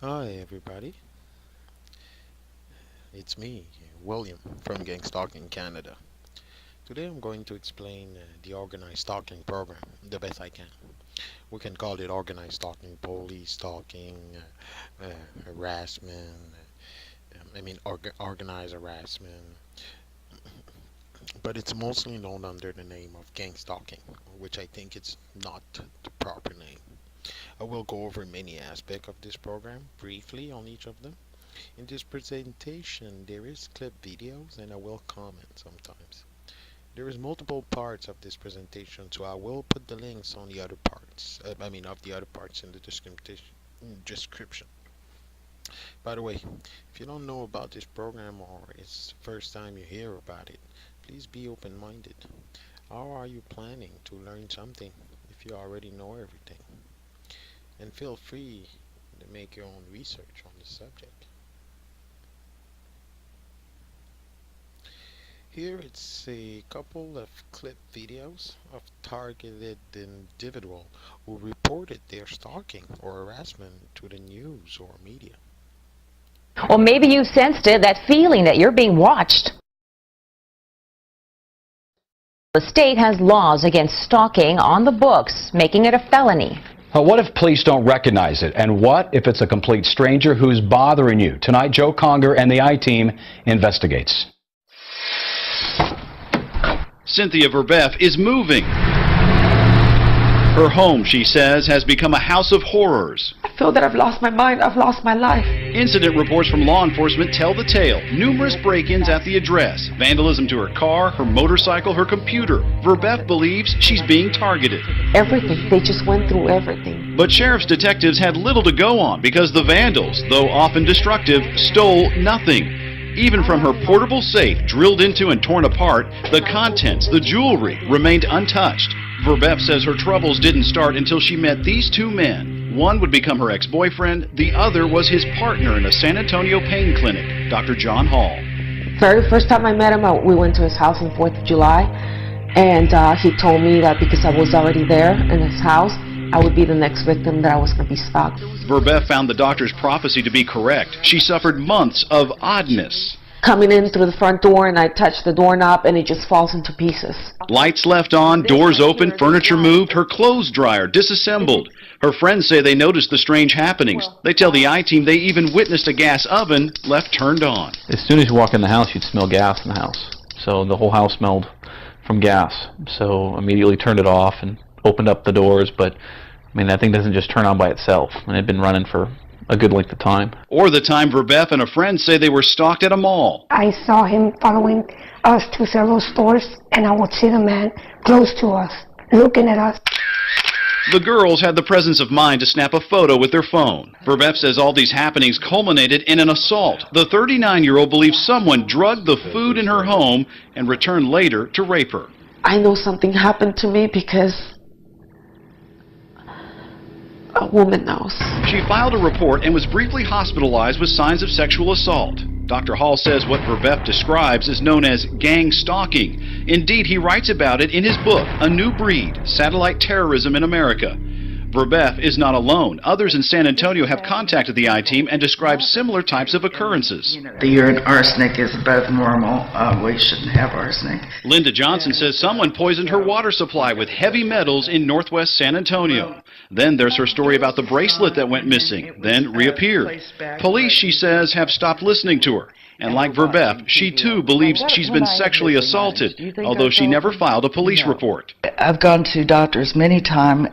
Hi everybody, it's me, William from GangStalking Canada. Today I'm going to explain the Organized Stalking program the best I can. We can call it Organized Stalking, Police Stalking, harassment, organized harassment, but it's mostly known under the name of gang stalking, which I think it's not the proper name. I will go over many aspects of this program briefly on each of them. In this presentation, there is clip videos and I will comment sometimes. There is multiple parts of this presentation, so I will put the links on the other parts. Of the other parts in the description. By the way, if you don't know about this program or it's the first time you hear about it, please be open-minded. How are you planning to learn something if you already know everything? And feel free to make your own research on the subject. Here it's a couple of clip videos of targeted individuals who reported their stalking or harassment to the news or media. Or maybe you sensed it, that feeling that you're being watched. The state has laws against stalking on the books, making it a felony. What if police don't recognize it? And what if it's a complete stranger who's bothering you? Tonight, Joe Conger and the I-Team investigates. Cynthia Verbeff is moving. Her home, she says, has become a house of horrors. I feel that I've lost my mind, I've lost my life. Incident reports from law enforcement tell the tale. Numerous break-ins at the address, vandalism to her car, her motorcycle, her computer. Verbeff believes she's being targeted. Everything, they just went through everything. But sheriff's detectives had little to go on because the vandals, though often destructive, stole nothing. Even from her portable safe, drilled into and torn apart, the contents, the jewelry, remained untouched. Verbeff says her troubles didn't start until she met these two men. One would become her ex-boyfriend, the other was his partner in a San Antonio pain clinic, Dr. John Hall. Very first time I met him, we went to his house on 4th of July, and he told me that because I was already there in his house, I would be the next victim, that I was going to be stalked. Verbeff found the doctor's prophecy to be correct. She suffered months of oddness. Coming in through the front door, and I touch the doorknob, and it just falls into pieces. Lights left on, doors open, furniture moved, her clothes dryer disassembled. Her friends say they noticed the strange happenings. They tell the I-Team they even witnessed a gas oven left turned on. As soon as you walk in the house, you'd smell gas in the house. So the whole house smelled from gas. So immediately turned it off and opened up the doors, but I mean, that thing doesn't just turn on by itself, and it had been running for a good length of time. Or the time Verbeff and a friend say they were stalked at a mall. I saw him following us to several stores, and I would see the man close to us, looking at us. The girls had the presence of mind to snap a photo with their phone. Verbeff says all these happenings culminated in an assault. The 39-year-old believes someone drugged the food in her home and returned later to rape her. I know something happened to me because a woman knows. She filed a report and was briefly hospitalized with signs of sexual assault. Dr. Hall says what Verbeff describes is known as gang stalking. Indeed, he writes about it in his book, A New Breed, Satellite Terrorism in America. Verbeff is not alone. Others in San Antonio have contacted the I-Team and described similar types of occurrences. The urine arsenic is above normal. We shouldn't have arsenic. Linda Johnson says someone poisoned her water supply with heavy metals in northwest San Antonio. Then there's her story about the bracelet that went missing, then reappeared. Police, she says, have stopped listening to her. And like Verbeff, she too believes she's been sexually assaulted, although she never filed a police report. I've gone to doctors many times,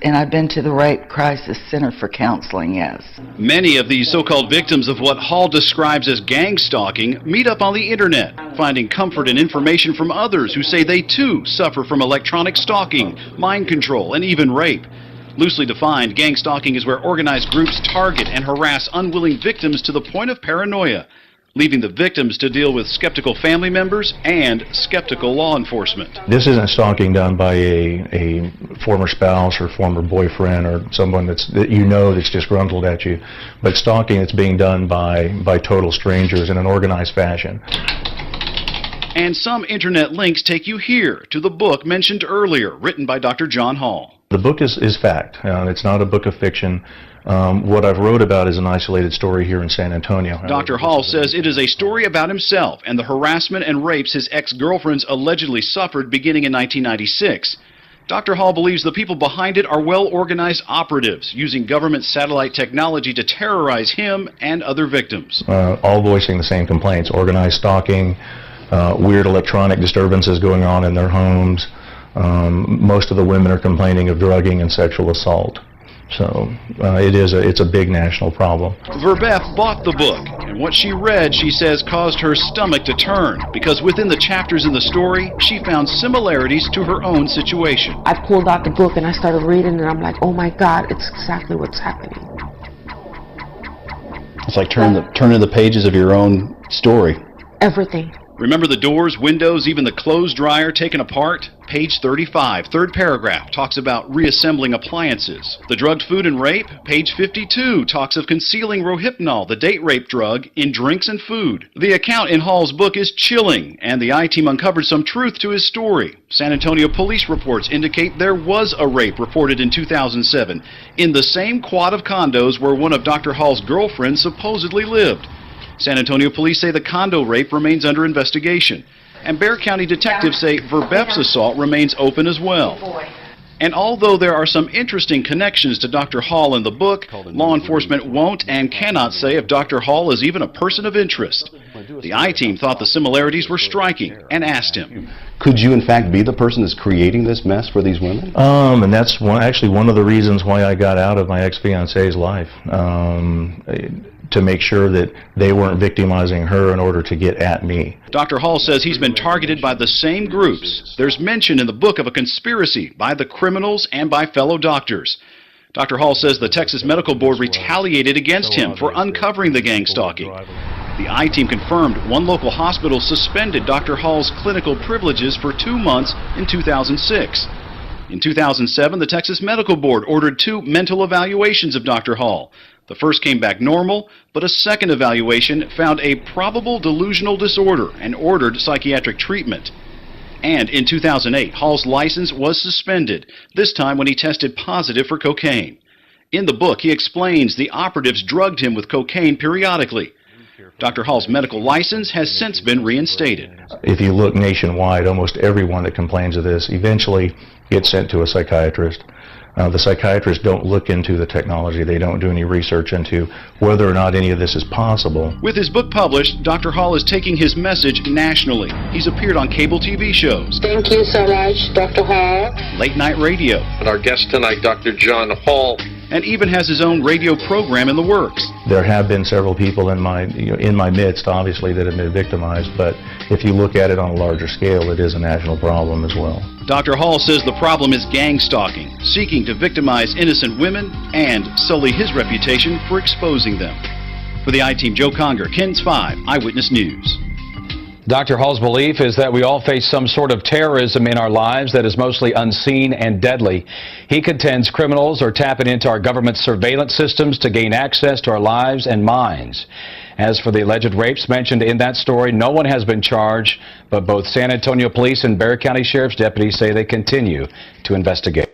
and I've been to the Rape Crisis Center for counseling, yes. Many of these so-called victims of what Hall describes as gang stalking meet up on the internet, finding comfort and information from others who say they too suffer from electronic stalking, mind control, and even rape. Loosely defined, gang stalking is where organized groups target and harass unwilling victims to the point of paranoia, leaving the victims to deal with skeptical family members and skeptical law enforcement. This isn't stalking done by a former spouse or former boyfriend or someone that's disgruntled at you, but stalking that's being done by total strangers in an organized fashion. And some internet links take you here to the book mentioned earlier, written by Dr. John Hall. The book is fact. It's not a book of fiction. What I've wrote about is an isolated story here in San Antonio. Dr. Hall says it is a story about himself and the harassment and rapes his ex-girlfriends allegedly suffered beginning in 1996. Dr. Hall believes the people behind it are well-organized operatives using government satellite technology to terrorize him and other victims. All voicing the same complaints: organized stalking, weird electronic disturbances going on in their homes. Most of the women are complaining of drugging and sexual assault. So it's a big national problem. Verbeth bought the book, and what she read, she says, caused her stomach to turn, because within the chapters in the story, she found similarities to her own situation. I pulled out the book and I started reading and I'm like, oh my God, it's exactly what's happening. It's like turning the pages of your own story. Everything. Remember the doors, windows, even the clothes dryer taken apart? Page 35, third paragraph, talks about reassembling appliances. The drugged food and rape? Page 52 talks of concealing Rohypnol, the date rape drug, in drinks and food. The account in Hall's book is chilling, and the I-Team uncovered some truth to his story. San Antonio police reports indicate there was a rape reported in 2007 in the same quad of condos where one of Dr. Hall's girlfriends supposedly lived. San Antonio police say the condo rape remains under investigation. And Bexar County detectives say Verbeth's assault remains open as well. And although there are some interesting connections to Dr. Hall in the book, law enforcement won't and cannot say if Dr. Hall is even a person of interest. The I-Team thought the similarities were striking and asked him, could you in fact be the person that's creating this mess for these women? And that's actually one of the reasons why I got out of my ex-fiance's life. To make sure that they weren't victimizing her in order to get at me. Dr. Hall says he's been targeted by the same groups. There's mention in the book of a conspiracy by the criminals and by fellow doctors. Dr. Hall says the Texas Medical Board retaliated against him for uncovering the gang stalking. The I-Team confirmed one local hospital suspended Dr. Hall's clinical privileges for 2 months in 2006. In 2007, the Texas Medical Board ordered 2 mental evaluations of Dr. Hall. The first came back normal, but a second evaluation found a probable delusional disorder and ordered psychiatric treatment. And in 2008, Hall's license was suspended, this time when he tested positive for cocaine. In the book, he explains the operatives drugged him with cocaine periodically. Dr. Hall's medical license has since been reinstated. If you look nationwide, almost everyone that complains of this eventually gets sent to a psychiatrist. The psychiatrists don't look into the technology. They don't do any research into whether or not any of this is possible. With his book published, Dr. Hall is taking his message nationally. He's appeared on cable TV shows. Thank you so much, Dr. Hall. Late night radio. And our guest tonight, Dr. John Hall. And even has his own radio program in the works. There have been several people in my midst, obviously, that have been victimized, but if you look at it on a larger scale, it is a national problem as well. Dr. Hall says the problem is gang stalking, seeking to victimize innocent women and sully his reputation for exposing them. For the I-Team, Joe Conger, KENS 5 Eyewitness News. Dr. Hall's belief is that we all face some sort of terrorism in our lives that is mostly unseen and deadly. He contends criminals are tapping into our government surveillance systems to gain access to our lives and minds. As for the alleged rapes mentioned in that story, no one has been charged, but both San Antonio Police and Bexar County Sheriff's deputies say they continue to investigate.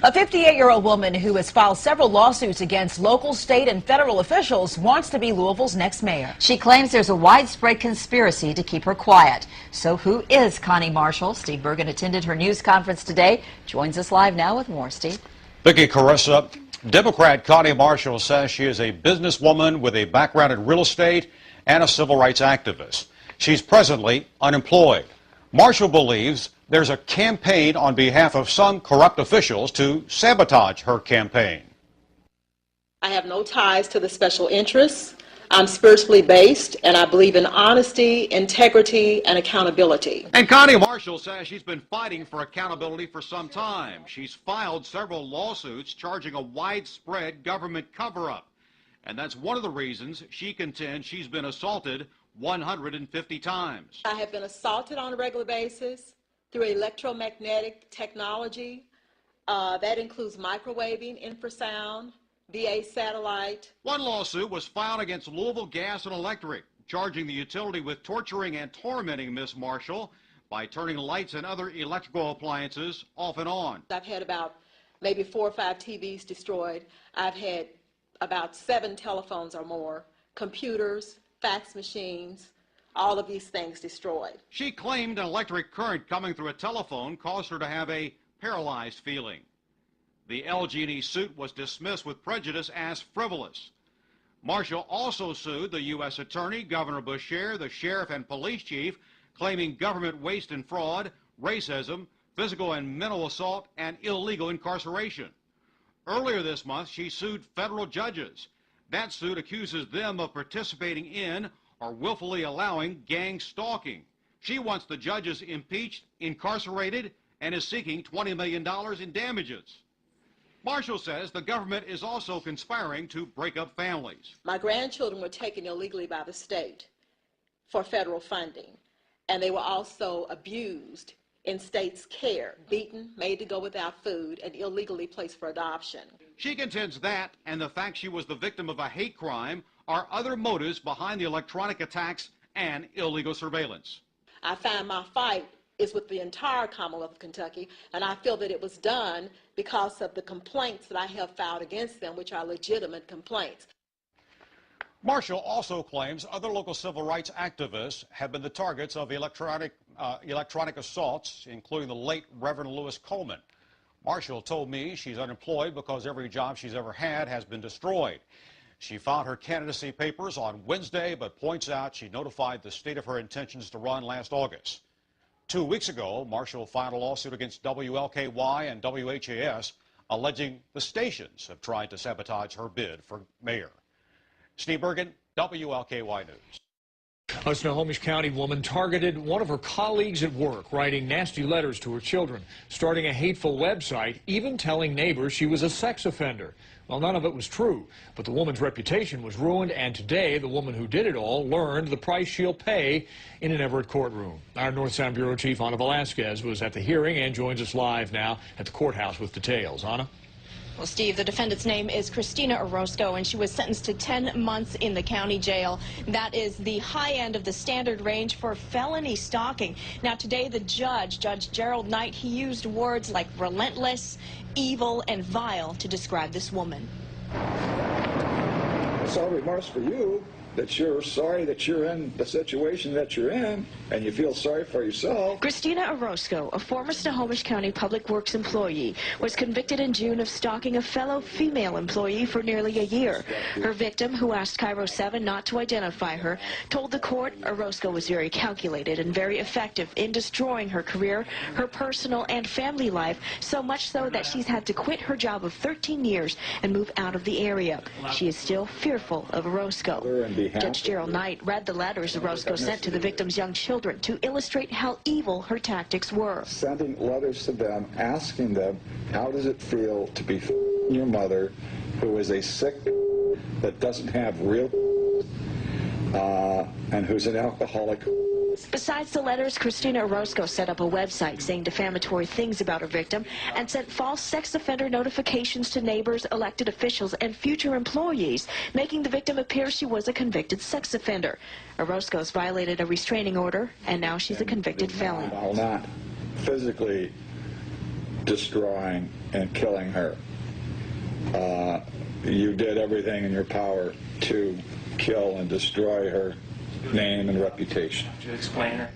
A 58-year-old woman who has filed several lawsuits against local, state, and federal officials wants to be Louisville's next mayor. She claims there's a widespread conspiracy to keep her quiet. So who is Connie Marshall? Steve Bergen attended her news conference today. Joins us live now with more. Steve. Vicki Carissa, Democrat Connie Marshall says she is a businesswoman with a background in real estate and a civil rights activist. She's presently unemployed. Marshall believes there's a campaign on behalf of some corrupt officials to sabotage her campaign. I have no ties to the special interests. I'm spiritually based, and I believe in honesty, integrity, and accountability. And Connie Marshall says she's been fighting for accountability for some time. She's filed several lawsuits charging a widespread government cover-up. And that's one of the reasons she contends she's been assaulted 150 times. I have been assaulted on a regular basis through electromagnetic technology. That includes microwaving, infrasound, VA satellite. One lawsuit was filed against Louisville Gas and Electric, charging the utility with torturing and tormenting Miss Marshall by turning lights and other electrical appliances off and on. I've had about maybe 4 or 5 TVs destroyed. I've had about 7 telephones or more, computers, fax machines, all of these things destroyed. She claimed an electric current coming through a telephone caused her to have a paralyzed feeling. The LG&E suit was dismissed with prejudice as frivolous. Marshall also sued the U.S. Attorney, Governor Beshear, the sheriff, and police chief, claiming government waste and fraud, racism, physical and mental assault, and illegal incarceration. Earlier this month, she sued federal judges. That suit accuses them of participating in or willfully allowing gang stalking. She wants the judges impeached, incarcerated, and is seeking $20 million in damages. Marshall says the government is also conspiring to break up families. My grandchildren were taken illegally by the state for federal funding, and they were also abused in state's care, beaten, made to go without food, and illegally placed for adoption. She contends that and the fact she was the victim of a hate crime are other motives behind the electronic attacks and illegal surveillance. I find my fight is with the entire Commonwealth of Kentucky, and I feel that it was done because of the complaints that I have filed against them, which are legitimate complaints. Marshall also claims other local civil rights activists have been the targets of electronic assaults, including the late Reverend Lewis Coleman. Marshall told me she's unemployed because every job she's ever had has been destroyed. She filed her candidacy papers on Wednesday, but points out she notified the state of her intentions to run last August. 2 weeks ago, Marshall filed a lawsuit against WLKY and WHAS, alleging the stations have tried to sabotage her bid for mayor. Steve Bergen, WLKY News. A Snohomish County woman targeted one of her colleagues at work, writing nasty letters to her children, starting a hateful website, even telling neighbors she was a sex offender. Well, none of it was true, but the woman's reputation was ruined, and today the woman who did it all learned the price she'll pay in an Everett courtroom. Our North Sound Bureau Chief Ana Velasquez was at the hearing and joins us live now at the courthouse with details. Ana? Well, Steve, the defendant's name is Christina Orozco, and she was sentenced to 10 months in the county jail. That is the high end of the standard range for felony stalking. Now, today, the Judge Gerald Knight, he used words like relentless, evil, and vile to describe this woman. It's all remorse for you that you're sorry that you're in the situation that you're in, and you feel sorry for yourself. Christina Orozco, a former Snohomish County Public Works employee, was convicted in June of stalking a fellow female employee for nearly a year. Her victim, who asked Cairo 7 not to identify her, told the court Orozco was very calculated and very effective in destroying her career, her personal and family life, so much so that she's had to quit her job of 13 years and move out of the area. She is still fearful of Orozco. Judge Gerald Knight read the letters Orozco sent to the victim's young children to illustrate how evil her tactics were. Sending letters to them, asking them, how does it feel to be your mother, who is a sick that doesn't have real and who's an alcoholic. Besides the letters, Christina Orozco set up a website saying defamatory things about her victim and sent false sex offender notifications to neighbors, elected officials, and future employees, making the victim appear she was a convicted sex offender. Orozco's violated a restraining order, and now she's a convicted felon. While not physically destroying and killing her. You did everything in your power to kill and destroy her name and reputation. Could you explain her?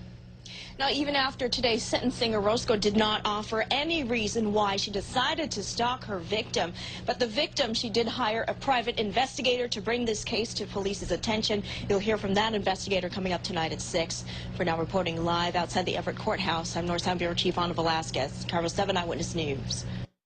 Now, even after today's sentencing, Orozco did not offer any reason why she decided to stalk her victim. But the victim, she did hire a private investigator to bring this case to police's attention. You'll hear from that investigator coming up tonight at 6. For now, reporting live outside the Everett Courthouse, I'm North Sound Bureau Chief Ana Velasquez, Cairo 7 Eyewitness News.